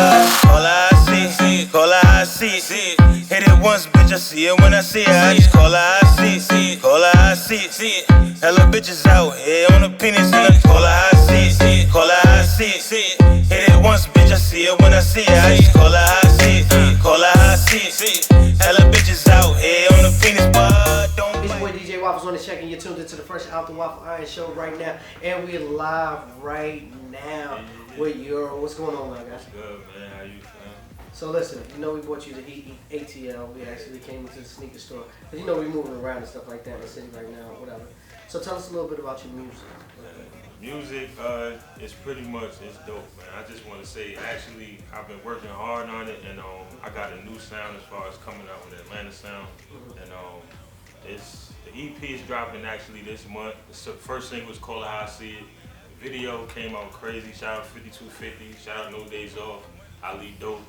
Call her, I see. Call her, I see. Hit it once, bitch, I see it when I see her. I just call her, I see. Call her, I see. Hella bitches out here on the penis. Call her, I see. Call her, I see. Hit it once, bitch, I see it when I see her. I just call her, I see. Call her, I see. Hella bitches out here on the penis, but don't. It's your boy DJ Waffles on the check, and you're tuned into the Fresh Out the Waffle Iron Show right now, and we're live right now with your. What's going on, man, guys? Good, man. How you feeling? So listen, you know we brought you to ATL. We actually came into the sneaker store, cause you know we're moving around and stuff like that in the city right now, whatever. So tell us a little bit about your music. Music is pretty much dope, man. I just want to say, actually, I've been working hard on it, and I got a new sound as far as coming out with Atlanta sound, and the EP is dropping actually this month. The first single was called How I See It. The video came out crazy. Shout out 5250. Shout out No Days Off. Ali Dope.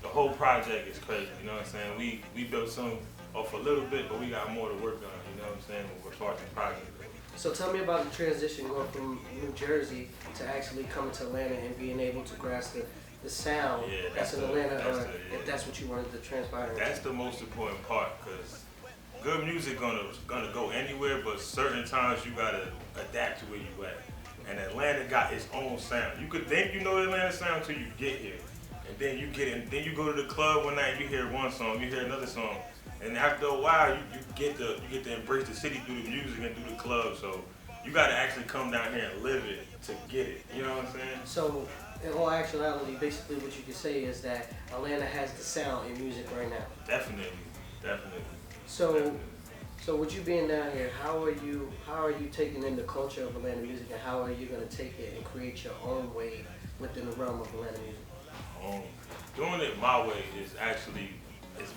The whole project is crazy. You know what I'm saying? We built some off a little bit, but we got more to work on. You know what I'm saying? We're starting the project. So tell me about the transition going from New Jersey to actually coming to Atlanta and being able to grasp the sound that's in Atlanta, if that's what you wanted to transpire. That's the most important part, because good music gonna go anywhere, but certain times you gotta adapt to where you at. And Atlanta got its own sound. You could think you know the Atlanta sound till you get here, and then you get in. Then you go to the club one night, and you hear one song, you hear another song. And after a while, you get to embrace the city through the music and through the club. So you got to actually come down here and live it to get it. You know what I'm saying? So in all actuality, basically what you can say is that Atlanta has the sound in music right now. Definitely. So with you being down here, how are you taking in the culture of Atlanta music, and how are you going to take it and create your own way within the realm of Atlanta music? Doing it my way is actually.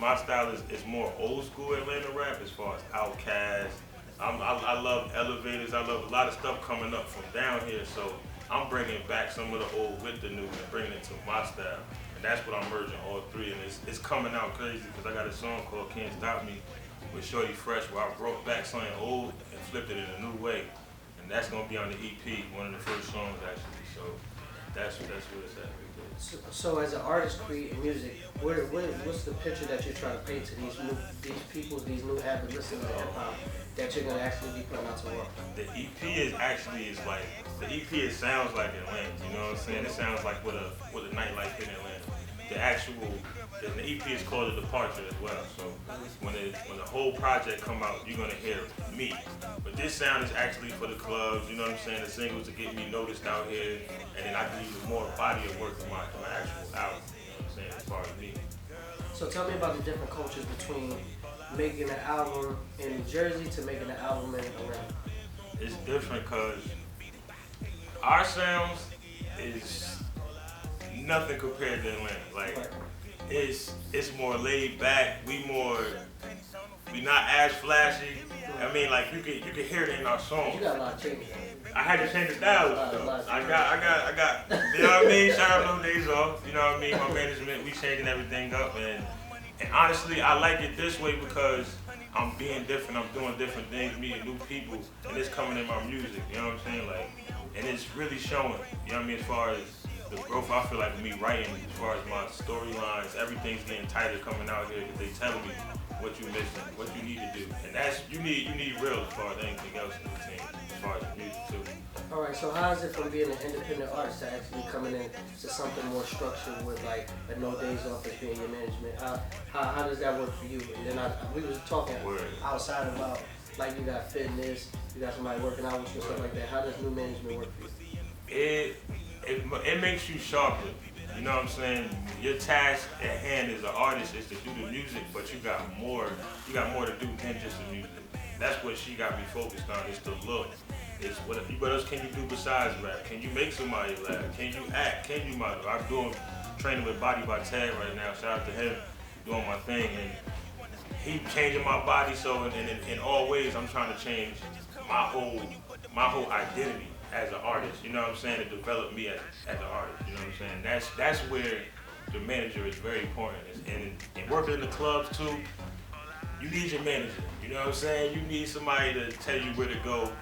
My style is more old school Atlanta rap as far as Outkast. I love Elevators. I love a lot of stuff coming up from down here. So I'm bringing back some of the old with the new and bringing it to my style. And that's what I'm merging all three. And it's coming out crazy because I got a song called Can't Stop Me with Shorty Fresh where I brought back something old and flipped it in a new way. And that's going to be on the EP, one of the first songs actually. So that's what it's at. So as an artist creating music, what's the picture that you're trying to paint to these new avid listeners to hip hop that you're gonna actually be putting out to work? The EP it sounds like Atlanta. You know what I'm saying? It sounds like what a night like in Atlanta. The EP is called The Departure as well. So when the whole project come out, you're gonna hear me. But this sound is actually for the clubs. You know what I'm saying? The singles to get me noticed out here, and then I can even more body of work in my actual album. You know what I'm saying? As far as me. So tell me about the different cultures between making an album in New Jersey to making an album in Atlanta. It's different because our sounds is nothing compared to Atlanta. Like. It's more laid back. We not as flashy. I mean, like you can hear it in our songs. You got a lot of changes. I had to change the style. I got. You know what I mean? Shout out No Days Off. You know what I mean? My management, we changing everything up, and honestly, I like it this way because I'm being different. I'm doing different things, meeting new people, and it's coming in my music. You know what I'm saying? Like, and it's really showing. You know what I mean? As far as the growth, I feel like me writing, as far as my storylines, everything's getting tighter coming out here because they telling me what you missing, what you need to do, and that's you need real as far as anything else in the team, as far as music too. All right, so how is it from being an independent artist to actually coming in to something more structured with like a No Days Off as being your management? How does that work for you? And then we was talking outside about like you got fitness, you got somebody working out with you and stuff like that. How does new management work for you? It makes you sharper. You know what I'm saying? Your task at hand as an artist is to do the music, but you got more to do than just the music. That's what she got me focused on, is the look. It's what else can you do besides rap? Can you make somebody laugh? Can you act? Can you model? I'm doing training with Body by Tag right now. Shout out to him, doing my thing, and he changing my body. So in all ways, I'm trying to change my whole identity as an artist, you know what I'm saying, to develop me as an artist, you know what I'm saying. That's where the manager is very important. And working in the clubs too, you need your manager, you know what I'm saying. You need somebody to tell you where to go,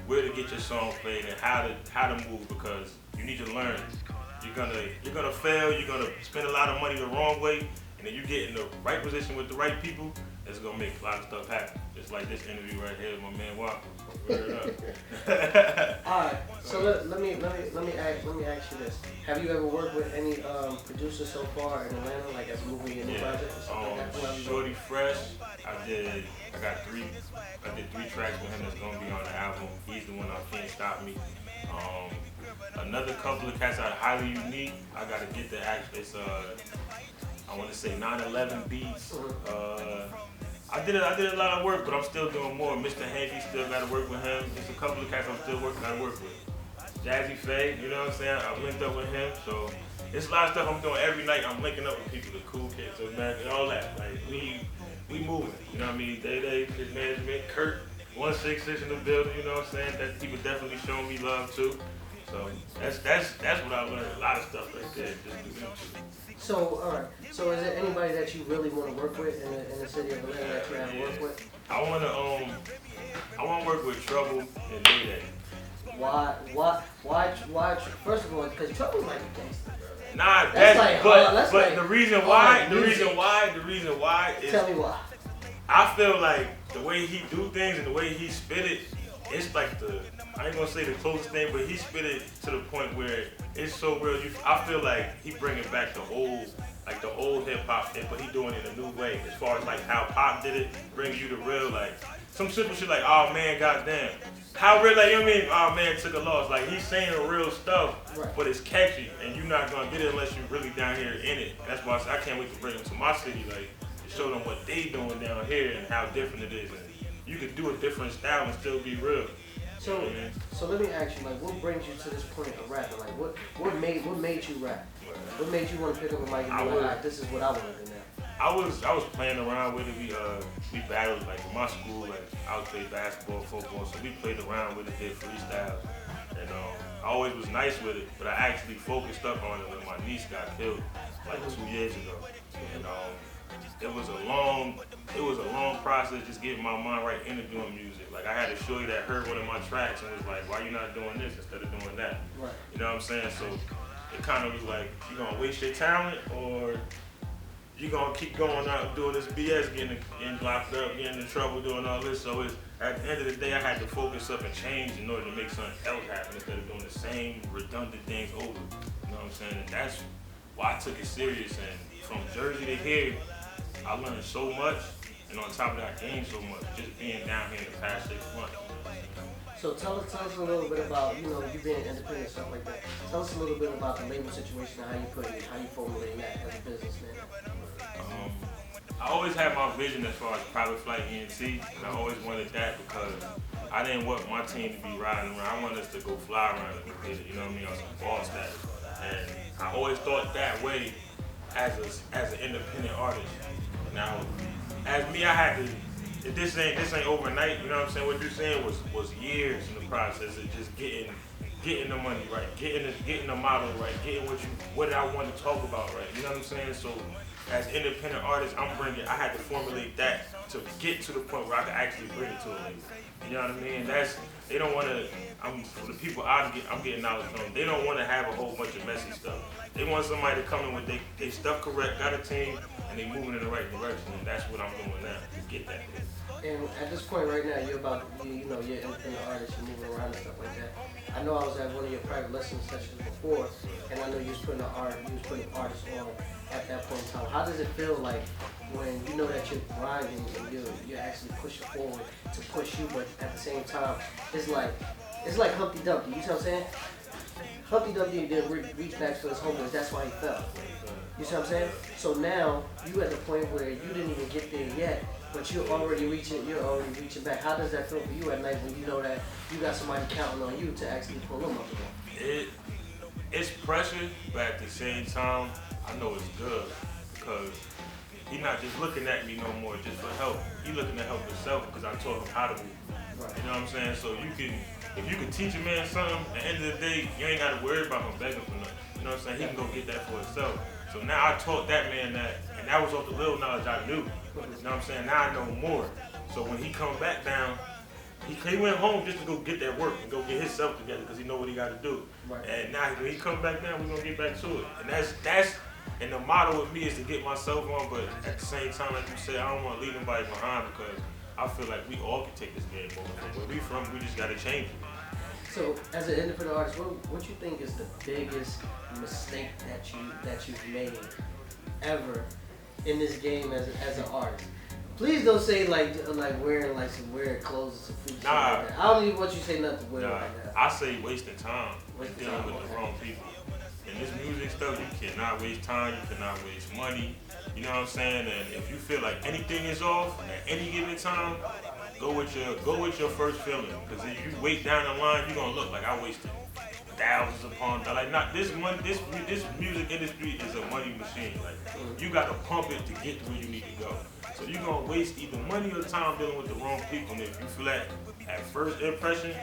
where to get your song played, and how to move, because you need to learn. You're gonna fail. You're gonna spend a lot of money the wrong way, and then you get in the right position with the right people. It's gonna make a lot of stuff happen. Just like this interview right here with my man Waffles. All right. So let me ask you this: have you ever worked with any producers so far in Atlanta, like as a movie and project or something like that? Shorty Fresh. I did 3 tracks with him that's gonna be on the album. He's the one I Can't Stop Me. Another couple of cats are highly unique. I gotta get the act. It's I want to say 9/11 beats. I did a lot of work, but I'm still doing more. Mr. Hanky, still got to work with him. There's a couple of cats I'm still gotta work with. Jazzy Faye, you know what I'm saying? I linked up with him, so it's a lot of stuff I'm doing every night. I'm linking up with people, the cool kids, so man, and all that. Like we moving, you know what I mean? Day, his management, Kurt, 166 in the building, you know what I'm saying? That people definitely showing me love too. So that's what I learned. A lot of stuff right there. Just do So, all right. So, is there anybody that you really want to work with in the city of Atlanta that you have worked with? I wanna work with Trouble and Day Day. Why? First of all, because Trouble's like a gangster, bro. Nah, but the reason why is. Tell me why. I feel like the way he do things and the way he spit it, it's like I ain't gonna say the closest thing, but he spit it to the point where it's so real. I feel like he bringing back the old hip hop, but he doing it in a new way. As far as like how Pop did it, bring you the real, like some simple shit like, oh man, goddamn, how real, like, you know what I mean? Oh man, took a loss. Like he's saying real stuff, right, but it's catchy, and you're not gonna get it unless you're really down here in it. And that's why I can't wait to bring them to my city, like to show them what they doing down here and how different it is. And you could do a different style and still be real. So let me ask you, like, what brings you to this point of rapping? Like, what made you rap? What made you want to pick up a mic and be like, this is what I want to do now? I was playing around with it. We battled, like in my school, like I would play basketball, football, so we played around with it, did freestyles, and I always was nice with it. But I actually focused up on it when my niece got killed like 2 years ago, and it was a long process just getting my mind right into doing music. Like I had a shorty that heard one of my tracks and was like, why you not doing this instead of doing that? Right. You know what I'm saying? So it kind of was like, you gonna waste your talent or you gonna keep going out doing this BS, getting locked up, getting in trouble, doing all this. So it's, at the end of the day, I had to focus up and change in order to make something else happen instead of doing the same redundant things over. You know what I'm saying? And that's why I took it serious. And from Jersey to here, I learned so much, and on top of that, I gained so much just being down here in the past 6 months. So tell us a little bit about, you being independent and stuff like that. Tell us a little bit about the label situation and how you formulate that as a businessman. I always had my vision as far as private flight ENT, and I always wanted that because I didn't want my team to be riding around. I wanted us to go fly around and get it, you know what I mean, on some ball status. And I always thought that way as an independent artist. Now, as me, I had to, this ain't overnight, you know what I'm saying? What you're saying was years in the process of just getting the money right, getting the model right, getting what I want to talk about right, you know what I'm saying? So as independent artists, I had to formulate that to get to the point where I could actually bring it to a label. You know what I mean? They don't want to, for the people I'm getting knowledge from, they don't want to have a whole bunch of messy stuff. They want somebody to come in with they stuff correct, got a team, and they moving in the right direction, and that's what I'm doing now, to get that. And at this point right now, you're independent artist, you're moving around and stuff like that. I know I was at one of your private lesson sessions before, and I know you was putting artists on at that point in time. How does it feel like when you know that you're grinding and you're actually pushing forward to push you, but at the same time, it's like Humpty Dumpty, you see what I'm saying? Humpty Dumpty didn't reach back for his homeboys, that's why he fell. You see what I'm saying? So now, you at the point where you didn't even get there yet, but you're already reaching back. How does that feel for you at night when you know that you got somebody counting on you to actually pull them up again? It's pressure, but at the same time, I know it's good because he's not just looking at me no more just for help. He's looking to help himself because I taught him how to move. Right. You know what I'm saying? So if you can teach a man something, at the end of the day, you ain't got to worry about him begging for nothing. You know what I'm saying? He can go get that for himself. So now I taught that man that, and that was off the little knowledge I knew. You know what I'm saying? Now I know more. So when he come back down, he went home just to go get that work and go get himself together because he know what he got to do. Right. And now when he come back down, we're gonna get back to it. And that's and the motto with me is to get myself on, but at the same time, like you said, I don't want to leave nobody behind because I feel like we all can take this game over. From where we from, we just gotta change it. So, as an independent artist, what you think is the biggest mistake that you've made ever in this game as an artist? Please don't say like wearing like some weird clothes or some food. Nah. Like that. I don't even want you to say nothing weird like that. I say wasting time Wasting dealing time, with the okay. wrong people. In this music stuff, you cannot waste time, you cannot waste money. You know what I'm saying? And if you feel like anything is off at any given time, go with your first feeling. Because if you wait down the line, you're gonna look like I wasted thousands upon like not this money. This music industry is a money machine. Like you got to pump it to get to where you need to go. So you're gonna waste either money or time dealing with the wrong people. And if you feel that at first impression,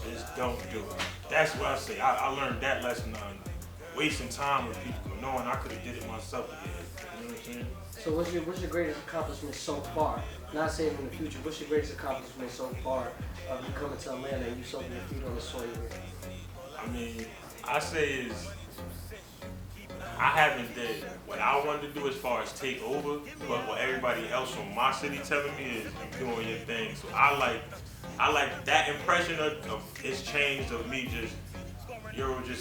just don't do it. That's what I say. I learned that lesson on wasting time with people, knowing I could have did it myself again. You know what I'm saying? So what's your greatest accomplishment so far? Not saying in the future. What's your greatest accomplishment so far of you coming to Atlanta and you soaking your feet on the soil here? I mean, I say is I haven't did what I wanted to do as far as take over, but what everybody else from my city telling me is you doing your thing. So I like that impression of it's changed of me just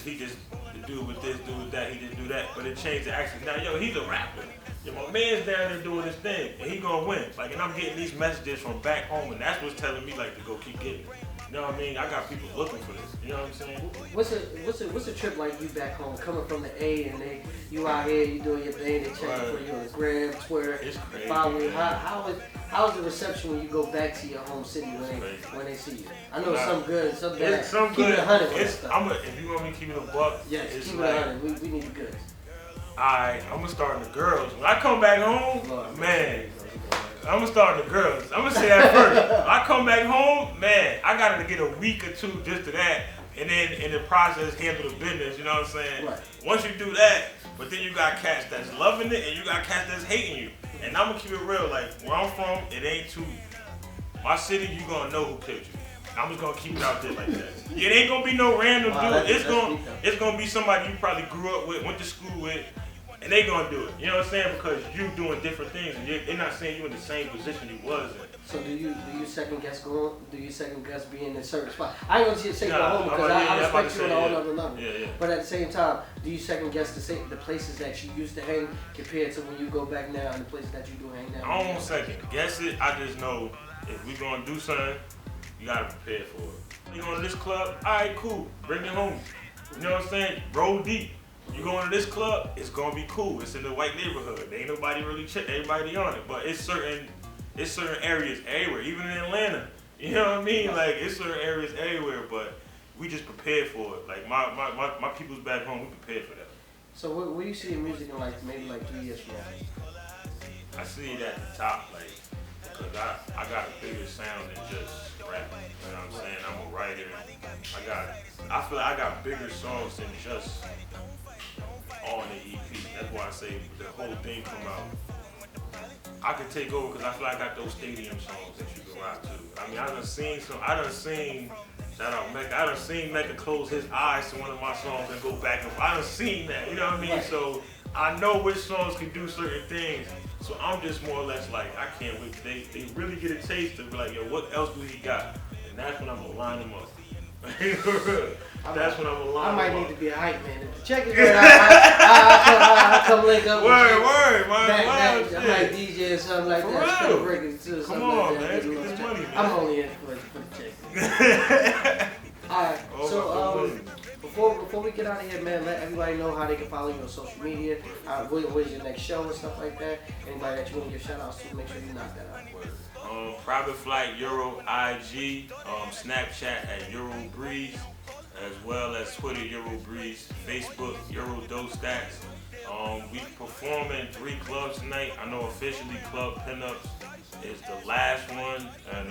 he just the dude with this, dude with that, he just do that. But it changed to actually now, yo, he's a rapper. Yo, my man's down there doing his thing, and he gonna win. Like, and I'm getting these messages from back home, and that's what's telling me like to go keep getting it. You know what I mean? I got people looking for this. You know what I'm saying? What's a trip like you back home, coming from the A and you out here, you doing your thing, they checking for you on the gram, Twitter, It's crazy. following you. How's the reception when you go back to your home city when they see you? I know some good, some bad. It's some Keep good. it 100 with It's, stuff. if you want me to keep it a buck, Yes, it's keep it like, 100. We need the goods. I'm gonna start in the girls. When I come back home, man, I'm gonna start in the girls. I'm gonna say that first. When I come back home, man, I gotta get a week or two just to that, and then in the process handle the business. You know what I'm saying? Right. Once you do that, but then you got cats that's loving it, and you got cats that's hating you. And I'm gonna keep it real. Like where I'm from, it ain't too. My city, you gonna know who killed you. I'm just gonna keep it out there like that. It ain't gonna be no random dude. It's gonna be somebody you probably grew up with, went to school with, and they gonna do it. You know what I'm saying? Because you doing different things, and they're not saying you in the same position you was in. So do you second guess going? Do you second guess being in a certain spot? I ain't gonna say go Nah, home because yeah, I I'm respect you about on a to whole say, other level. Yeah. But at the same time, do you second guess the places that you used to hang compared to when you go back now and the places that you do hang now? I don't second guess it. I just know if we gonna do something, you gotta prepare for it. You going to this club? All right, cool. Bring your homies. You know what I'm saying? Roll deep. You going to this club? It's gonna be cool. It's in the white neighborhood. Ain't nobody really everybody on it, but it's certain areas everywhere, even in Atlanta. You know what I mean? Like it's certain areas everywhere, but we just prepared for it. Like my people's back home, we prepared for that. So where you see your music in maybe 3 years from now? I see it at the top, like, because I got a bigger sound than just rap. You know what I'm saying? I'm a writer. I feel like I got bigger songs than just on the EP. That's why I say the whole thing come out. I could take over because I feel like I got those stadium songs that you can rock to. I mean, I done seen shout out Mecca. I done seen Mecca close his eyes to one of my songs and go back and forth. I done seen that, you know what I mean? Right. So I know which songs can do certain things. So I'm just more or less like, I can't wait. They really get a taste of like, yo, what else do he got? And that's when I'm gonna line them up. That's when I'm gonna line I might them need up. to be a hype man. If the check is right, I come link up with you. Word, man. I might DJ or something like For that. real. Spin a record too, Come something on, like that. man. Get a Get little this check. money, man. I'm only in for the check. Alright, so before we get out of here, man, let everybody know how they can follow you on social media. Where's your next show and stuff like that. Anybody that you want to give shout outs to, make sure you knock that out. Private Flyte Euro IG, Snapchat at Euro Breeze, as well as Twitter Euro Breeze, Facebook Euro Dostacks. We perform in 3 clubs tonight. I know officially Club Pinups is the last one, and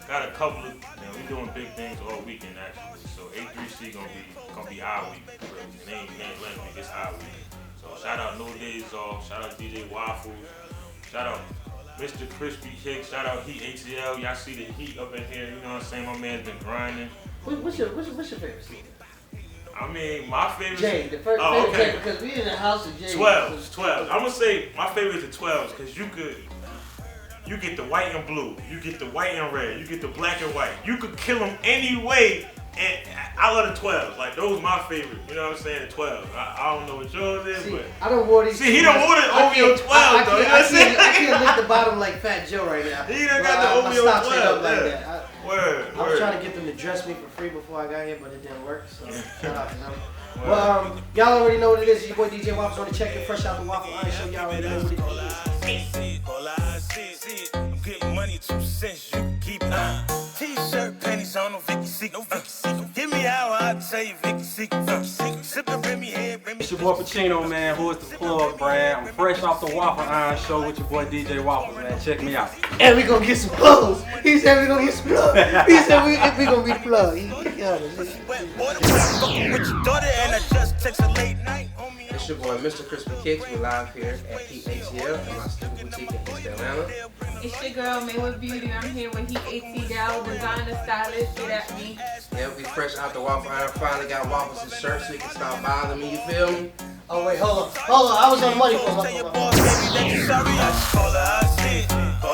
got a couple of, we doing big things all weekend actually. So A3C gonna be our week. It ain't letting me, it's our week. So shout out No Days Off, shout out DJ Waffles, shout out Mr. Crispy Cake, shout out Heat ATL. Y'all see the heat up in here, you know what I'm saying? My man's been grinding. What's your favorite sneaker? I mean, my favorite. Jay, the first favorite Jay, because we in the house of Jay. 12s. I'm gonna say my favorite is the 12s because you get the white and blue, you get the white and red, you get the black and white. You could kill them any way, and I love the 12s. Like those my favorite. You know what I'm saying? The 12s. I don't know what yours is, see, but I don't wore these. See, he don't want it OVO 12 though. I can't lick the bottom like Fat Joe right now. He done got the OVO 12. Like that. Word. I was trying to get them to dress me for free before I got here, but it didn't work. So shout out to them. Well, y'all already know what it is. It's your boy DJ Waffles on the check-in, fresh out the Waffle Iron Show. Y'all already know what it is. I'm getting money 2 cents, you can keep it. T-shirt, panties on, no Vicky Secret. Give me how I'll tell you Vicky Secret. Sippin' bring me head, bring me. It's your boy Pacino, man. Who is the plug, brand? I'm fresh off the Waffle Iron Show with your boy DJ Waffles, man. Check me out. And we gonna get some clothes. He said we gonna get some clothes. He said we gonna be the plug. With your daughter and I just text a late night. It's your boy Mr. Crispy Cakes. We're live here at Heat ATL in my student boutique in East Atlanta. It's your girl Maywood Beauty. I'm here with Heat ATL, designer, stylist. Get at me. Yeah, we fresh out the Waffle Iron. Finally got Waffles' shirt so he can stop bothering me. You feel me? Oh wait, hold on. I was on money for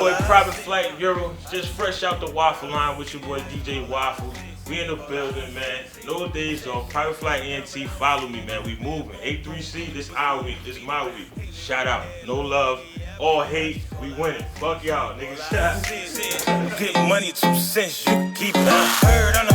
Boy, Private Flyte Euro, just fresh out the Waffle line with your boy DJ Waffles. We in the building, man. No days off. Private Flyte ENT, follow me, man. We moving. A3C, this our week. This my week. Shout out. No love. All hate. We winning. Fuck y'all, niggas. I'm getting money 2 cents, you can keep it. Heard on the